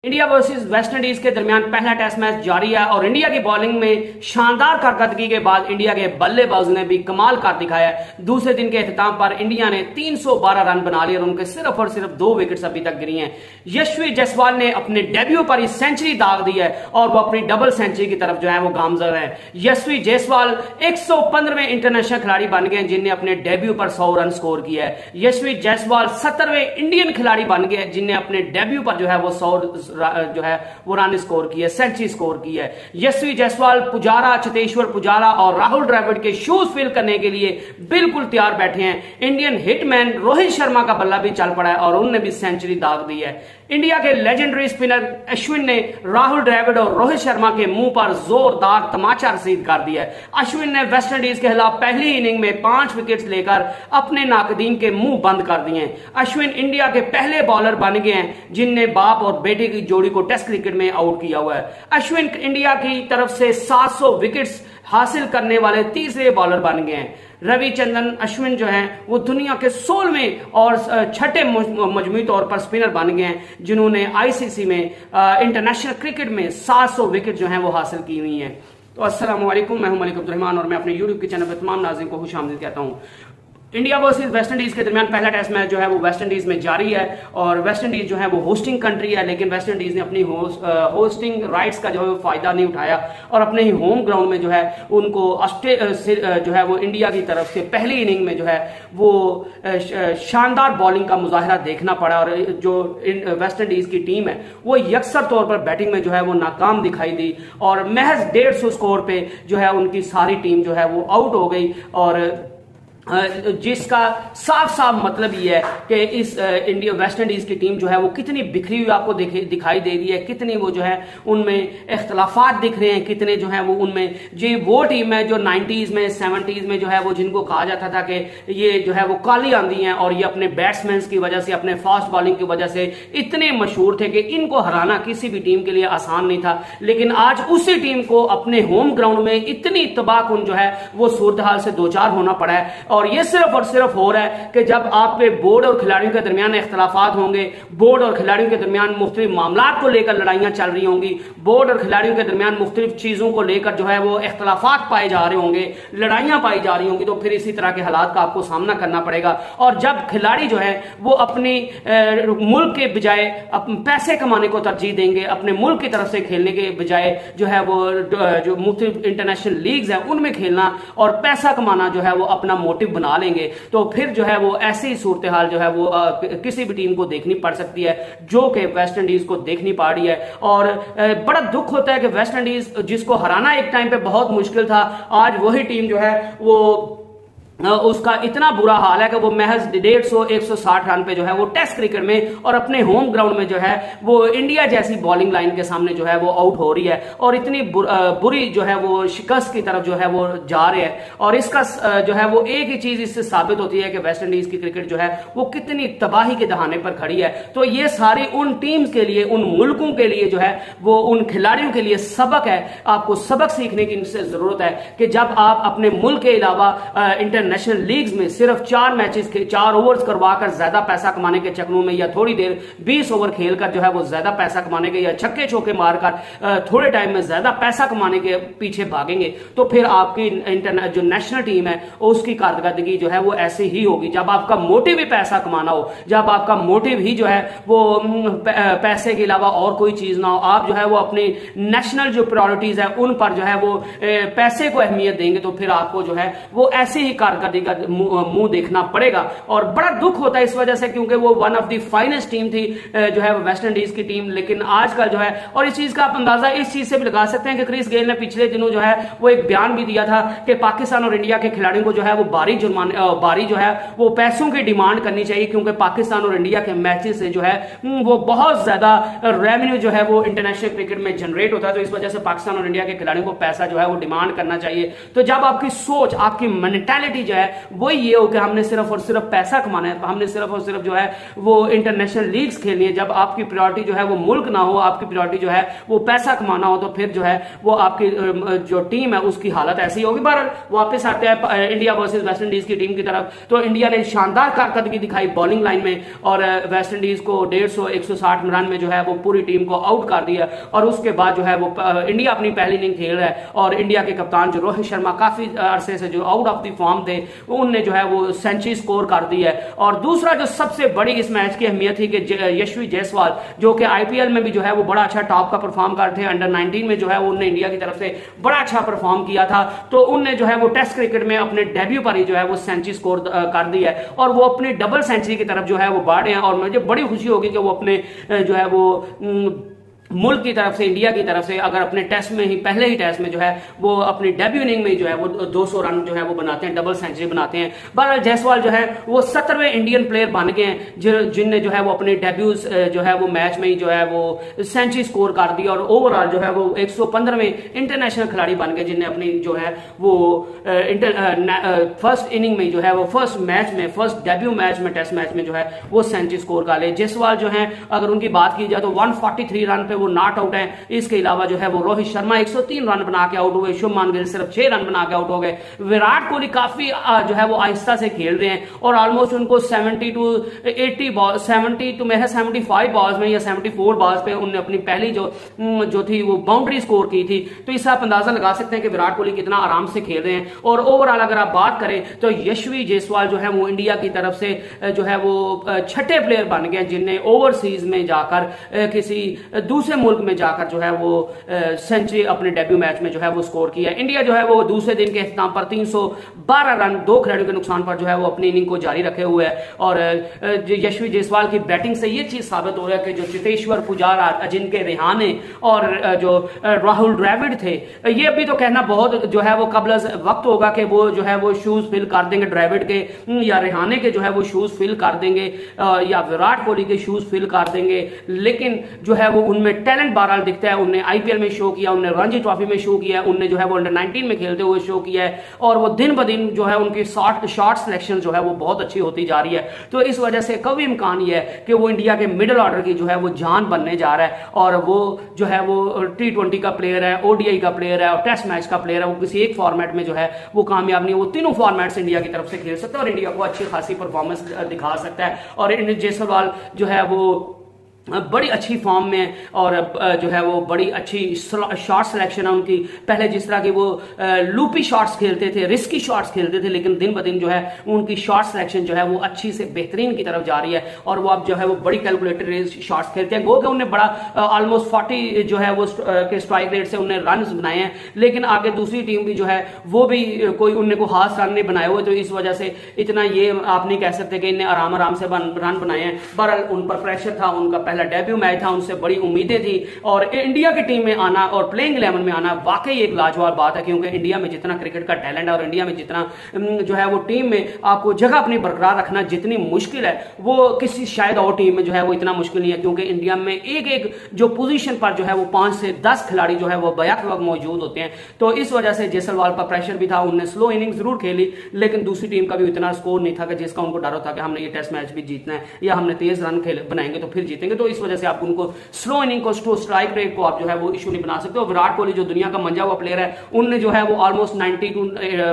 India versus West Indies के दरमियान पहला टेस्ट मैच जारी है और इंडिया की बॉलिंग में शानदार कारकर्दगी के बाद इंडिया के बल्लेबाजों ने भी कमाल कर दिखाया है। दूसरे दिन के अख्ताम पर इंडिया ने 312 रन बना लिए और उनके सिर्फ और सिर्फ 2 विकेट्स अभी तक गिरी हैं। यशस्वी जायसवाल ने अपने डेब्यू पर ही सेंचुरी दाग दी है और वो अपनी डबल सेंचुरी की तरफ जो है वो गामजर है। यशस्वी जायसवाल 115वें इंटरनेशनल खिलाड़ी बन गए जिन्हें अपने डेब्यू पर 100 रन स्कोर किया है। यशस्वी जायसवाल 70वें इंडियन खिलाड़ी बन गए जिन्हें अपने डेब्यू पर जो है वो 100 जो है वो रन स्कोर की है, सेंचुरी स्कोर की है। यशस्वी जायसवाल पुजारा, चेतेश्वर पुजारा और राहुल द्रविड़ के शूज फिल करने के लिए बिल्कुल तैयार बैठे हैं। इंडियन हिटमैन रोहित शर्मा का बल्ला भी चल पड़ा है और उन्होंने भी सेंचुरी दाग दी है। इंडिया के लेजेंडरी स्पिनर अश्विन ने राहुल द्रविड़ और रोहित शर्मा के मुंह पर जोरदार तमाचा रसीद कर दिया है। अश्विन ने वेस्ट इंडीज के खिलाफ पहली इनिंग में 5 विकेट्स लेकर अपने नाकदीन के मुंह बंद कर दिए हैं। अश्विन इंडिया के पहले बॉलर बन गए हैं जिनने बाप और बेटे की जोड़ी को टेस्ट क्रिकेट में आउट किया हुआ है। अश्विन इंडिया की तरफ से 700 विकेट्स हासिल करने वाले तीसरे बॉलर बन गए हैं। रविचंद्रन अश्विन जो हैं वो दुनिया के 16वें और छठे मजमूई तौर पर स्पिनर बन गए हैं जिन्होंने आईसीसी में इंटरनेशनल क्रिकेट में 700 विकेट जो हैं वो हासिल की हुई हैं। तो अस्सलाम वालेकुम, मैं हूं मलिक अब्दुल रहमान और मैं अपने यूट्यूब के चैनल पर तमाम नाज़रीन को खुशामदीद कहता हूं। इंडिया वर्सेस वेस्ट इंडीज के दरमियान पहला टेस्ट मैच जो है वो वेस्ट इंडीज में जारी है और वेस्ट इंडीज जो है वो होस्टिंग कंट्री है, लेकिन वेस्ट इंडीज ने अपनी होस्टिंग राइट्स का जो है फायदा नहीं उठाया और अपने ही होम ग्राउंड में जो है उनको जो है वो इंडिया की तरफ से पहली इनिंग में जो है वो शानदार बॉलिंग का मुजाहरा देखना पड़ा और जो वेस्ट इंडीज की टीम है वो यकसर तौर पर बैटिंग में जो है वो नाकाम दिखाई दी और महज 150 स्कोर पे जो है उनकी सारी टीम जो है वो आउट हो गई और जिसका साफ साफ मतलब ये है कि इस इंडिया वेस्ट इंडीज की टीम जो है वो कितनी बिखरी हुई आपको दिखाई दे रही है, कितनी वो जो है उनमें इख्तलाफात दिख रहे हैं, कितने जो है वो उनमें जी वो टीम है जो 90s में 70s में जो है वो जिनको कहा जाता था कि ये जो है वो काली आंधी हैं और ये अपने बैट्समैन की वजह से, अपने फास्ट बॉलिंग की वजह से इतने मशहूर थे कि इनको हराना किसी भी टीम के लिए आसान नहीं था। लेकिन आज उसी टीम को अपने होम ग्राउंड में इतनी तबाहकुन जो है वो सूरत हाल से दो चार होना पड़ा है और ये सिर्फ और सिर्फ हो रहा है कि जब आपके बोर्ड और खिलाड़ियों के दरमियान इख्तलाफात होंगे, बोर्ड और खिलाड़ियों के दरमियान मुख्तलिफ मामलात को लेकर लड़ाइयां चल रही होंगी, बोर्ड और खिलाड़ियों के दरमियान मुख्तलिफ चीजों को लेकर जो है वो इख्तलाफात पाए जा रहे होंगे, लड़ाइयां पाई जा रही होंगी, तो फिर इसी तरह के हालात का आपको सामना करना पड़ेगा। और जब खिलाड़ी जो है वो अपनी मुल्क के बजाय पैसे कमाने को तरजीह देंगे, अपने मुल्क की तरफ से खेलने के बजाय जो है वो जो मुख्तलिफ इंटरनेशनल लीग्स है उनमें खेलना और पैसा कमाना जो है वो अपना मोटिव बना लेंगे, तो फिर जो है वो ऐसी सूरत हाल जो है वो किसी भी टीम को देखनी पड़ सकती है जो कि वेस्ट इंडीज को देखनी पड़ रही है। और बड़ा दुख होता है कि वेस्ट इंडीज जिसको हराना एक टाइम पे बहुत मुश्किल था, आज वही टीम जो है वो उसका इतना बुरा हाल है कि वो महज 150-160 रन पे जो है वो टेस्ट क्रिकेट में और अपने होम ग्राउंड में जो है वो इंडिया जैसी बॉलिंग लाइन के सामने जो है वो आउट हो रही है और इतनी बुरी जो है वो शिकस्त की तरफ जो है वो जा रहे हैं। और इसका जो है वो एक ही चीज इससे साबित होती है कि वेस्ट इंडीज की क्रिकेट जो है वो कितनी तबाही के दहाने पर खड़ी है। तो ये सारी उन टीम्स के लिए, उन मुल्कों के लिए जो है वो उन खिलाड़ियों के लिए सबक है, आपको सबक सीखने की इनसे जरूरत है कि जब आप अपने मुल्क के अलावा नेशनल लीग्स में सिर्फ 4 मैचेस के 4 ओवर्स करवाकर ज्यादा पैसा कमाने के चक्करों में या थोड़ी देर 20 ओवर खेलकर जो है वो ज्यादा पैसा कमाने के या छक्के चौके मारकर थोड़े टाइम में ज्यादा पैसा कमाने के पीछे भागेंगे, तो फिर आपकी जो नेशनल टीम है उसकी कारकर्दगी जो है वो ऐसे ही होगी। जब आपका मोटिव ही पैसा कमाना हो, जब आपका मोटिव ही जो है वो पैसे के अलावा और कोई चीज ना हो, आप जो है वो अपनी नेशनल जो प्रायोरिटीज है उन पर जो है वो पैसे को अहमियत देंगे, तो फिर आपको जो है वो ऐसे ही कारकर्दगी का मुंह देखना पड़ेगा। और बड़ा दुख होता है इस वजह से क्योंकि वो one of the finest team थी जो है वेस्ट इंडीज की टीम। लेकिन आजकल जो है, और इस चीज का आप अंदाजा इस चीज से भी लगा सकते हैं कि क्रिस गेल ने पिछले दिनों जो है वो एक बयान भी दिया था कि पाकिस्तान और इंडिया के खिलाड़ियों को जो है वो बारी जो है वो पैसों की डिमांड करनी चाहिए क्योंकि पाकिस्तान और इंडिया के मैचेस से जो है वो बहुत ज्यादा रेवेन्यू जो है वो इंटरनेशनल क्रिकेट में जनरेट होता है। तो इस वजह से पाकिस्तान और इंडिया के खिलाड़ियों को पैसा जो है वो डिमांड करना चाहिए। तो जब आपकी सोच, आपकी मेंटालिटी जो है वो ये हो कि हमने सिर्फ और सिर्फ पैसा कमाना है, हमने सिर्फ और सिर्फ जो है वो इंटरनेशनल लीग्स खेलनी है। जब आपकी प्रायोरिटी जो है वो मुल्क ना हो, आपकी प्रायोरिटी जो है वो पैसा कमाना हो, तो फिर जो है वो आपकी जो टीम है उसकी हालत ऐसी होगी। बहरहाल वापस आते हैं इंडिया वर्सेस वेस्ट इंडीज की टीम की तरफ। तो इंडिया ने शानदार कारकर्दगी दिखाई बॉलिंग लाइन में और वेस्ट इंडीज को 150-160 रन में जो है वो पूरी टीम को आउट कर दिया। और उसके बाद जो है वो इंडिया अपनी पहली इनिंग खेल रहा है और इंडिया के कप्तान जो रोहित शर्मा काफी अरसे से जो आउट ऑफ द फॉर्म थे, उनने जो है वो सेंचुरी स्कोर कर दी है। और दूसरा जो सबसे बड़ी इस मैच की अहमियत थी कि यशवी जायसवाल जो कि आईपीएल में भी जो है वो बड़ा अच्छा टॉप का परफॉर्म करते हैं, अंडर 19 में जो है उन्होंने इंडिया की तरफ से बड़ा अच्छा परफॉर्म किया था, तो उनने जो है वो टेस्ट क्रिकेट में अपने डेब्यू पर ही जो है वो सेंचुरी स्कोर कर दी है और वो अपनी डबल सेंचुरी की तरफ जो है वो बढ़ रहे हैं। और मुझे बड़ी खुशी होगी कि वो अपने जो है वो मुल्क की तरफ से, इंडिया की तरफ से अगर अपने टेस्ट में ही पहले ही टेस्ट में जो है वो अपनी डेब्यू इनिंग में जो है वो 200 रन जो है वो बनाते हैं, डबल सेंचुरी बनाते हैं। बहरहाल जायसवाल जो है वो 17वें इंडियन प्लेयर बन गए हैं जिनने जो है वो अपने डेब्यू जो है वो मैच में ही जो है वो सेंचुरी स्कोर कर दी और ओवरऑल जो है वो 115वें इंटरनेशनल खिलाड़ी बन गए जिनने अपनी जो है वो फर्स्ट इनिंग में जो है वो फर्स्ट मैच में, फर्स्ट डेब्यू मैच में, टेस्ट मैच में जो है वो सेंचुरी स्कोर कर ले। जायसवाल जो है अगर उनकी बात की जाए तो 143 रन पे वो नॉट आउट है। इसके अलावा जो है वो रोहित शर्मा 103 रन बना के आउट हुए, शुभमान गिल सिर्फ 6 रन बना के आउट हो गए। विराट कोहली काफी जो है वो आहिस्ता से खेल रहे हैं और ऑलमोस्ट उनको 70 टू 80 बॉल, 70 टू मेरे 75 बॉल्स में या 74 बॉल्स पे उन्होंने अपनी पहली जो थी वो बाउंड्री स्कोर की थी। तो इससे आप अंदाजा लगा सकते हैं कि विराट कोहली कितना आराम से खेल रहे हैं। और ओवरऑल अगर आप बात करें तो यशवी जायसवाल जो है वो इंडिया की तरफ से जो है वो छठे प्लेयर बन गए जिनने ओवरसीज में जाकर किसी दूसरे मुल्क में जाकर जो है वो सेंचुरी अपने डेब्यू मैच में जो है वो स्कोर किया। इंडिया जो है वो दूसरे दिन के इख्तिताम पर 312 रन 2 खिलाड़ियों के नुकसान पर जो है वो अपनी इनिंग को जारी रखे हुए है। और यशवी जायसवाल की बैटिंग से ये चीज साबित हो रहा है कि जो चेतेश्वर पुजारा, अजिंक्य रहाणे और जो राहुल द्रविड़ थे, ये अभी तो कहना बहुत जो है वो कबल वक्त होगा कि वो जो है वो शूज फिल कर देंगे द्रविड़ के या रहाणे के जो है वो शूज फिल कर देंगे या विराट कोहली के शूज फिल कर देंगे, लेकिन जो है वो उनमें टैलेंट बहरहाल दिखता है। उन्होंने आईपीएल में शो किया, उन्होंने रणजी ट्रॉफी में शो किया, उन्होंने जो है वो अंडर 19 में खेलते हुए शो किया है और वो दिन ब दिन जो है उनकी शॉट सिलेक्शन जो है वो बहुत अच्छी होती जा रही है। तो इस वजह से कभी इम्कान ये है कि वो इंडिया के मिडिल ऑर्डर की जो है वो जान बनने जा रहा है और वो जो है वो T20 का प्लेयर है, ओडीआई का प्लेयर है और टेस्ट मैच का प्लेयर है। वो किसी एक फॉर्मेट में जो है वो कामयाब नहीं, वो तीनों फॉर्मेट्स इंडिया की तरफ से खेल सकता है और इंडिया को अच्छी खासी परफॉर्मेंस दिखा सकता है। और जायसवाल जो है वो बड़ी अच्छी फॉर्म में और जो है वो बड़ी अच्छी शॉट सिलेक्शन है उनकी। पहले जिस तरह की वो लूपी शॉट्स खेलते थे, रिस्की शॉट्स खेलते थे, लेकिन दिन ब दिन जो है उनकी शॉट सिलेक्शन जो है वो अच्छी से बेहतरीन की तरफ जा रही है और वो अब जो है वो बड़ी कैलकुलेटेड शॉट्स खेलते हैं। गो के उन्हें बड़ा ऑलमोस्ट 40 जो है वो के स्ट्राइक रेट से उन्हें रन बनाए हैं, लेकिन आगे दूसरी टीम भी जो है वो भी कोई उन्हें को खास रन नहीं बनाए हुए। तो इस वजह से इतना ये आप नहीं कह सकते कि इन्हें आराम से रन बनाए हैं। बहरहाल उन पर प्रेशर था, उनका पहला डेब्यू मैच था, उनसे बड़ी उम्मीदें थी और इंडिया की टीम में आना और प्लेइंग 11 में आना वाकई एक लाजवाब बात है, क्योंकि इंडिया में जितना क्रिकेट का टैलेंट है और इंडिया में जितना जो है वो टीम में आपको जगह अपनी बरकरार रखना जितनी मुश्किल है वो किसी शायद और टीम में जो है वो इतना मुश्किल नहीं है, क्योंकि इंडिया में एक जो पोजीशन पर जो है वो 5 से 10 खिलाड़ी जो है वो बैक वक्त मौजूद होते हैं। तो इस वजह से जायसवाल पर प्रेशर भी था। उन्होंने स्लो इनिंग जरूर खेली, लेकिन दूसरी टीम का भी इतना स्कोर नहीं था कि जिसका उनको डर था कि हमने ये टेस्ट मैच भी जीतना है या हमने तेज रन बनाएंगे तो फिर जीतेंगे। तो इस वजह से आप उनको स्लो इनिंग को, स्ट्राइक रेट को आप जो है वो इशू नहीं बना सकते। और विराट कोहली जो दुनिया का मंजा हुआ प्लेयर है, उनने जो है वो ऑलमोस्ट 90 टू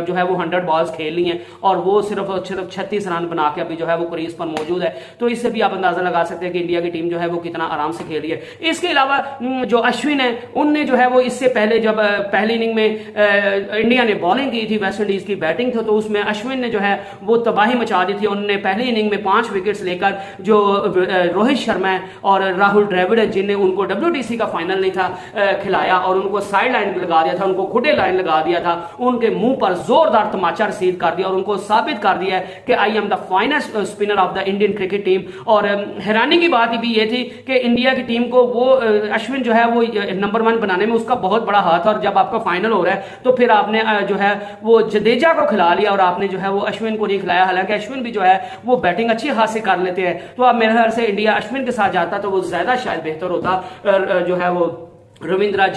जो है वो 100 बॉल्स खेल ली हैं और वो सिर्फ 36 रन बना के अभी जो है वो क्रीज पर मौजूद है। तो इससे भी आप अंदाजा लगा सकते हैं कि इंडिया की टीम जो है वो कितना आराम से खेल रही है। इसके अलावा जो अश्विन है, उनने जो है वो इससे पहले जब पहली इनिंग में इंडिया ने बॉलिंग की थी, वेस्ट इंडीज की बैटिंग थी, तो उसमें अश्विन ने जो है वो तबाही मचा दी थी। उन्होंने पहली इनिंग में 5 विकेट्स लेकर जो रोहित शर्मा और राहुल द्रविड़ है जिन्हें उनको WTC का फाइनल नहीं था खिलाया और उनको साइड लाइन लगा दिया था, उनको खुदे लाइन लगा दिया था, उनके मुंह पर जोरदार तमाचा रिसीव कर दिया और उनको साबित कर दिया कि I am the finest spinner of the Indian cricket team. और हैरानी की बात भी ये थी कि इंडिया की टीम को वो अश्विन जो है वो नंबर 1 बनाने में उसका बहुत बड़ा हाथ है और जब आपका फाइनल हो रहा है तो फिर आपने जो है वो जडेजा को खिला लिया और आपने जो है वो अश्विन को नहीं खिलाया। हालांकि अश्विन भी जो है वो बैटिंग अच्छी हासिल कर लेते हैं, तो अब मेरे ख्याल से इंडिया अश्विन के साथ जाता तो वो ज्यादा शायद बेहतर होता जो है वो रविंद्र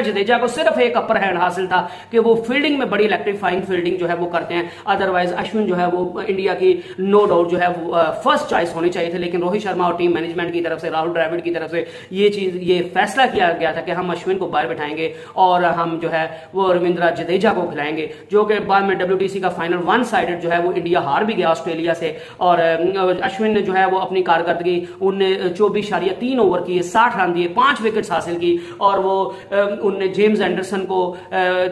जडेजा को सिर्फ एक अपर हैंड हासिल था कि वो फील्डिंग में बड़ी इलेक्ट्रीफाइंग फील्डिंग जो है वो करते हैं। अदरवाइज अश्विन जो है वो इंडिया की नो डाउट जो है वो फर्स्ट चॉइस होनी चाहिए थे, लेकिन रोहित शर्मा और टीम मैनेजमेंट की तरफ से, राहुल द्रविड़ की तरफ से ये फैसला किया गया था कि हम अश्विन को बाहर बैठाएंगे और हम जो है वो रविंद्र जडेजा को खिलाएंगे, जो कि बाद में WTC का फाइनल वन साइडेड जो है वो इंडिया हार भी गया ऑस्ट्रेलिया से। और अश्विन ने जो है वो अपनी कारकर्दगी उनने 24.3 ओवर किए, 60 रन दिए, 5 विकेट्स हासिल की, और वो उनने जेम्स एंडरसन को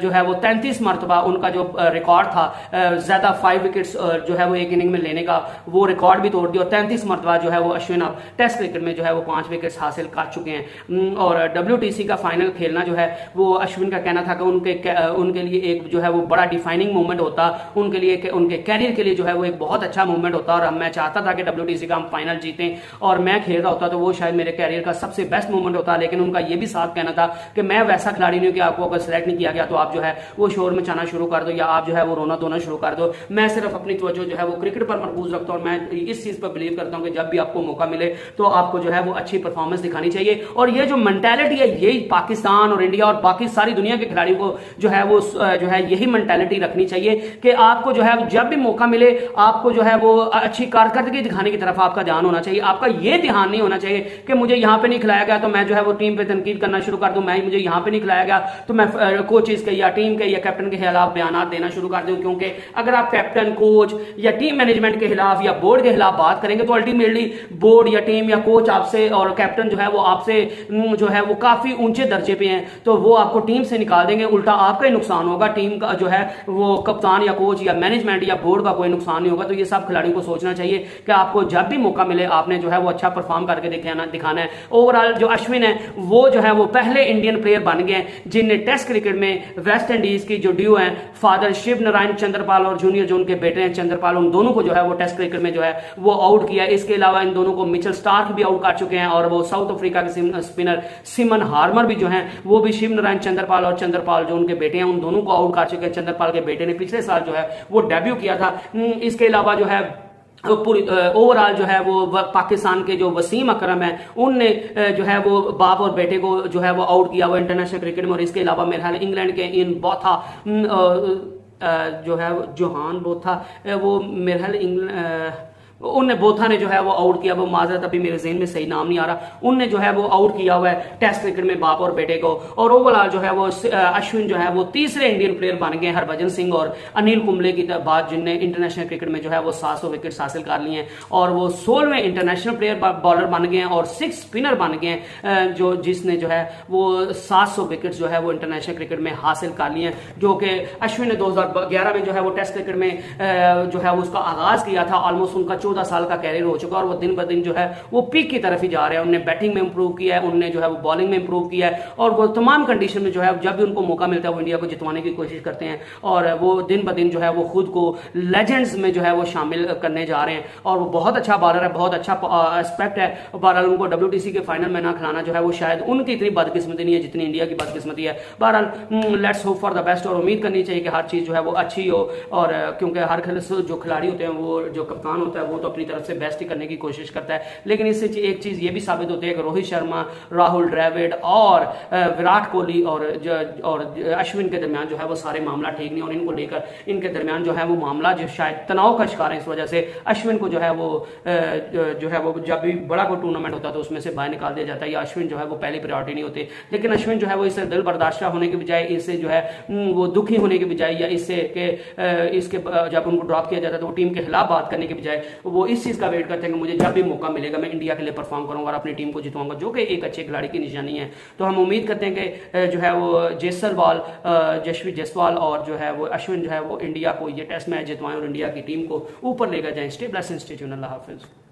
जो है वो 33 मरतबा उनका जो रिकॉर्ड था ज्यादा 5 विकेट्स जो है वो एक इनिंग में लेने का, वो रिकॉर्ड भी तोड़ दिया। और 33 मरतबा जो है वो अश्विन अब टेस्ट क्रिकेट में जो है वो 5 विकेट्स हासिल कर चुके हैं। और WTC का फाइनल खेलना जो है वो अश्विन का कहना था कि उनके लिए एक जो है वो बड़ा डिफाइनिंग मोमेंट होता, उनके लिए उनके कैरियर के लिए जो है वो एक बहुत अच्छा मोमेंट होता, और मैं चाहता था कि WTC का हम फाइनल जीतें और मैं खेल रहा होता तो वो शायद मेरे कैरियर का सबसे बेस्ट मोमेंट होता। लेकिन उनका ये भी साथ कहना था कि मैं वैसा खिलाड़ी नहीं हूं कि आपको अगर सिलेक्ट नहीं किया गया तो आप जो है वो शोर मचाना शुरू कर दो या आप जो है वो रोना धोना शुरू कर दो। मैं सिर्फ अपनी तवज्जो जो है वो क्रिकेट पर मरकूज रखता हूं और मैं इस चीज पर बिलीव करता हूं कि जब भी आपको मौका मिले तो आपको जो है वो अच्छी परफॉर्मेंस दिखानी चाहिए। और ये जो मेंटालिटी है, यही पाकिस्तान और इंडिया और बाकी सारी दुनिया के खिलाड़ियों को जो है वो जो है यही मेंटालिटी रखनी चाहिए कि आपको जो है जब भी मौका मिले आपको जो है वो अच्छी कारकर्दगी दिखाने की तरफ आपका ध्यान होना चाहिए। आपका ये ध्यान नहीं होना चाहिए कि मुझे यहां पे नहीं खिलाया गया तो मैं जो है वो टीम पे तनकीद करना शुरू कर दूं, मुझे यहां पे नहीं खिलाया गया तो मैं कोचेस के या टीम के या कैप्टन के खिलाफ बयान देना शुरू कर दूं। क्योंकि अगर आप कैप्टन, कोच या टीम मैनेजमेंट के खिलाफ या बोर्ड के खिलाफ बात करेंगे तो अल्टीमेटली बोर्ड या टीम या कोच आपसे और कैप्टन जो है वो आपसे जो है वो काफी ऊंचे दर्जे पे हैं, तो वो आपको टीम से निकाल देंगे, उल्टा आपका ही नुकसान होगा, टीम का जो है वो कप्तान या कोच या मैनेजमेंट या बोर्ड का कोई नुकसान नहीं होगा। तो ये सब खिलाड़ियों को सोचना चाहिए कि आपको जब भी मौका मिले आपने जो है वो अच्छा परफॉर्म करके दिखाना है। ओवरऑल जो अश्विन है वो जो है वो पहले इंडियन प्लेयर बन गए जिनने टेस्ट क्रिकेट में वेस्ट इंडीज की जो ड्यू है, फादर शिव नारायण चंद्रपाल और जूनियर जो उनके बेटे हैं चंद्रपाल, उन दोनों को जो है वो टेस्ट क्रिकेट में जो है वो आउट किया। इसके अलावा इन दोनों को मिचेल स्टार्क भी आउट कर चुके हैं और वो साउथ अफ्रीका के स्पिनर सिमन हार्मर भी जो है वो भी शिव नारायण चंद्रपाल और चंद्रपाल जो उनके बेटे हैं उन दोनों को आउट कर चुके हैं। चंद्रपाल के बेटे ने पिछले साल जो है वो डेब्यू किया था। इसके अलावा जो है पूरी ओवरऑल जो है वो पाकिस्तान के जो वसीम अकरम है उनने जो है वो बाप और बेटे को जो है वो आउट किया वो इंटरनेशनल क्रिकेट में। और इसके अलावा मेरे ख्याल इंग्लैंड के इन बोथा जो है जोहान बोथा वो मेरे ख्याल उनने बोथा ने जो है वो आउट किया, वो माजरत अभी मेरे ज़हन में सही नाम नहीं आ रहा, उनने जो है वो आउट किया हुआ है टेस्ट क्रिकेट में बाप और बेटे को। और ओवरऑल जो है वो अश्विन जो है वो तीसरे इंडियन प्लेयर बन गए हरभजन सिंह और अनिल कुंबले की बाद जिनने इंटरनेशनल क्रिकेट में जो है वो 700 विकेट हासिल कर लिए हैं और वो 16वें इंटरनेशनल प्लेयर बॉलर बन गए हैं और 6 स्पिनर बन गए हैं जो जिसने जो है वो 700 विकेट जो है वो इंटरनेशनल क्रिकेट में हासिल कर लिए हैं, जो कि अश्विन ने 2011 में जो है वो टेस्ट क्रिकेट में जो है उसका आगाज किया था। ऑलमोस्ट उनका 14 साल का कैरियर हो चुका है और वो दिन ब दिन जो है वो पीक की तरफ ही जा रहे हैं। उन्होंने बैटिंग में इंप्रूव किया है, उन्होंने जो है वो बॉलिंग में इंप्रूव किया है और वो तमाम कंडीशन में जो है जब भी उनको मौका मिलता है वो इंडिया को जितवाने की कोशिश करते हैं और वो दिन ब दिन जो है वो खुद को लेजेंड्स में जो है वो शामिल करने जा रहे हैं। और वो बहुत अच्छा बॉलर है, बहुत अच्छा एस्पेक्ट है। बहरहाल उनको WTC के फाइनल में ना खिलाना जो है वो शायद उनकी इतनी बदकिस्मती नहीं है जितनी इंडिया की बदकिस्मती है। बहरहाल let's hope for the best और उम्मीद करनी चाहिए कि हर चीज जो है वो अच्छी हो। और क्योंकि हर जो खिलाड़ी होते हैं वो जो कप्तान होता है वो तो अपनी तरफ से बेस्ट ही करने की कोशिश करता है, लेकिन इससे एक चीज ये भी साबित होती है कि रोहित शर्मा, राहुल द्रविड़ और विराट कोहली और अश्विन के दरमियान जो है वो सारे मामला ठीक नहीं और इनको लेकर इनके दरमियान जो है वो मामला जो शायद तनाव का शिकार है। इस वजह से अश्विन को जो है वो जब भी बड़ा कोई टूर्नामेंट होता है तो उसमें से बाहर निकाल दिया जाता है या अश्विन जो है वो पहली प्रायोरिटी नहीं होती। लेकिन अश्विन जो है वो इससे दिल बर्दाश्त होने के बजाय, इससे जो है वो दुखी होने के बजाय या इसके जब उनको ड्रॉप किया जाता है तो वो टीम के खिलाफ बात करने के बजाय वो इस चीज का वेट करते हैं कि मुझे जब भी मौका मिलेगा मैं इंडिया के लिए परफॉर्म करूंगा और अपनी टीम को जितवाऊंगा, जो कि एक अच्छे खिलाड़ी की निशानी है। तो हम उम्मीद करते हैं कि जो है वो जसप्रीत जायसवाल और जो है वो अश्विन जो है वो इंडिया को ये टेस्ट मैच जितवाएं और इंडिया की टीम को ऊपर लेकर जाएं। स्टे ब्लेस्ड, स्टे ट्यून्ड, अल्लाह हाफिज।